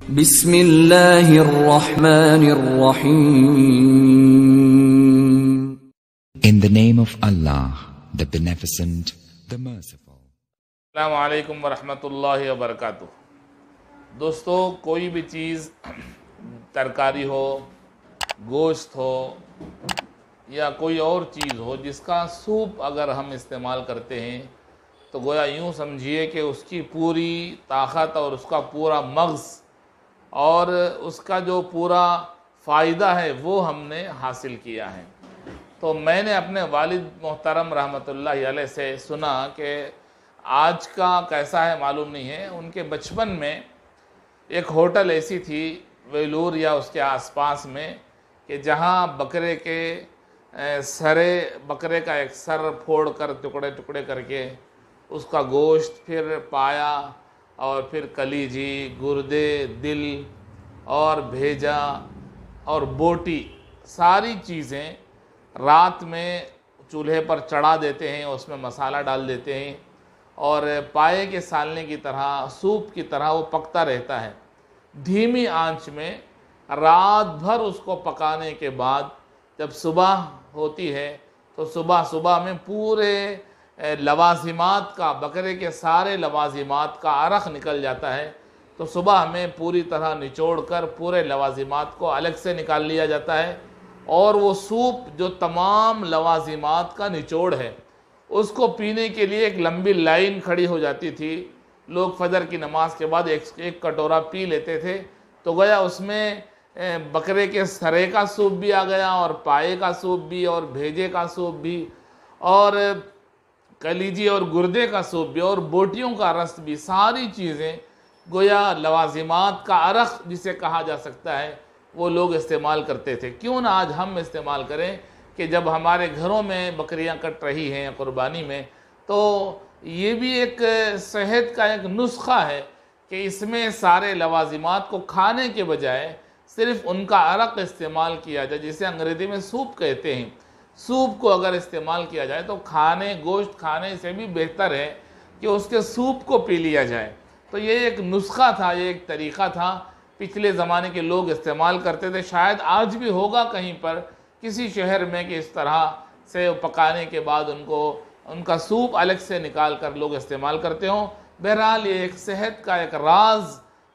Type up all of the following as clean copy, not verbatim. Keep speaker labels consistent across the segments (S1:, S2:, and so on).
S1: بسم اللہ الرحمن الرحیم.
S2: In the name of Allah, the Beneficent, the Merciful.
S3: السلام علیکم ورحمۃ اللہ وبرکاتہ. دوستو، کوئی بھی چیز ترکاری ہو، گوشت ہو یا کوئی اور چیز ہو جس کا سوپ اگر ہم استعمال کرتے ہیں تو گویا یوں سمجھیے کہ اس کی پوری طاقت اور اس کا پورا مغز اور اس کا جو پورا فائدہ ہے وہ ہم نے حاصل کیا ہے. تو میں نے اپنے والد محترم رحمۃ اللہ علیہ سے سنا کہ آج کا کیسا ہے معلوم نہیں ہے، ان کے بچپن میں ایک ہوٹل ایسی تھی ویلور یا اس کے آس پاس میں کہ جہاں بکرے کے بکرے کا ایک سر پھوڑ کر ٹکڑے ٹکڑے کر کے اس کا گوشت، پھر پایا اور پھر کلیجی، گردے، دل اور بھیجا اور بوٹی، ساری چیزیں رات میں چولہے پر چڑھا دیتے ہیں، اس میں مسالہ ڈال دیتے ہیں اور پائے کے سالنے کی طرح، سوپ کی طرح وہ پکتا رہتا ہے دھیمی آنچ میں. رات بھر اس کو پکانے کے بعد جب صبح ہوتی ہے تو صبح میں پورے لوازمات کا، بکرے کے سارے لوازمات کا عرق نکل جاتا ہے. تو صبح میں پوری طرح نچوڑ کر پورے لوازمات کو الگ سے نکال لیا جاتا ہے اور وہ سوپ جو تمام لوازمات کا نچوڑ ہے اس کو پینے کے لیے ایک لمبی لائن کھڑی ہو جاتی تھی. لوگ فجر کی نماز کے بعد ایک کٹورا پی لیتے تھے. تو گویا اس میں بکرے کے سرے کا سوپ بھی آ گیا اور پائے کا سوپ بھی اور بھیجے کا سوپ بھی اور کلیجی اور گردے کا سوپ بھی اور بوٹیوں کا رس بھی، ساری چیزیں گویا لوازمات کا عرق جسے کہا جا سکتا ہے وہ لوگ استعمال کرتے تھے. کیوں نہ آج ہم استعمال کریں کہ جب ہمارے گھروں میں بکریاں کٹ رہی ہیں قربانی میں، تو یہ بھی ایک صحت کا ایک نسخہ ہے کہ اس میں سارے لوازمات کو کھانے کے بجائے صرف ان کا عرق استعمال کیا جائے، جسے انگریزی میں سوپ کہتے ہیں. سوپ کو اگر استعمال کیا جائے تو گوشت کھانے سے بھی بہتر ہے کہ اس کے سوپ کو پی لیا جائے. تو یہ ایک نسخہ تھا، یہ ایک طریقہ تھا، پچھلے زمانے کے لوگ استعمال کرتے تھے. شاید آج بھی ہوگا کہیں پر کسی شہر میں کہ اس طرح سے پکانے کے بعد ان کا سوپ الگ سے نکال کر لوگ استعمال کرتے ہوں. بہرحال یہ ایک صحت کا ایک راز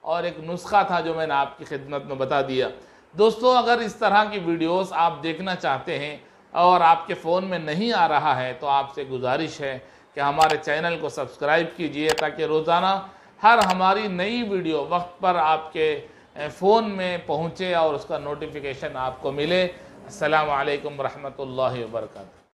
S3: اور ایک نسخہ تھا جو میں نے آپ کی خدمت میں بتا دیا. دوستو، اگر اس طرح کی ویڈیوز آپ دیکھنا چاہتے ہیں اور آپ کے فون میں نہیں آ رہا ہے تو آپ سے گزارش ہے کہ ہمارے چینل کو سبسکرائب کیجئے تاکہ روزانہ ہر ہماری نئی ویڈیو وقت پر آپ کے فون میں پہنچے اور اس کا نوٹیفیکیشن آپ کو ملے. السلام علیکم ورحمۃ اللہ وبرکاتہ.